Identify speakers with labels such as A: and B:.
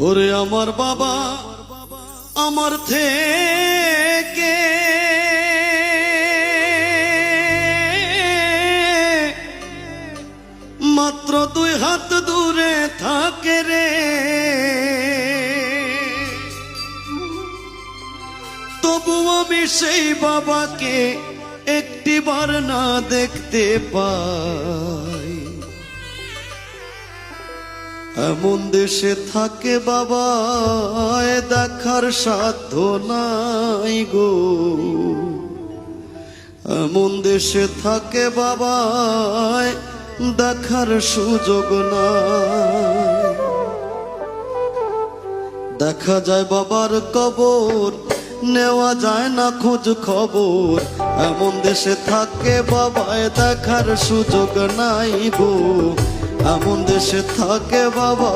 A: ওরে আমার বাবা আমার থেকে মাত্র 2 হাত দূরে থাকে রে, তবু আমি সেই বাবাকে একটিবার না দেখতে পাই। এমন দেশে থাকে বাবা দেখার সাধ্য নাই গো, এমন দেশে থাকে বাবা দেখার সুযোগ নাই। দেখা যায় বাবার কবর, নেওয়া যায় না খোঁজ খবর, এমন দেশে থাকে বাবায় দেখার সুযোগ নাই গো, এমন দেশে থাকে বাবা।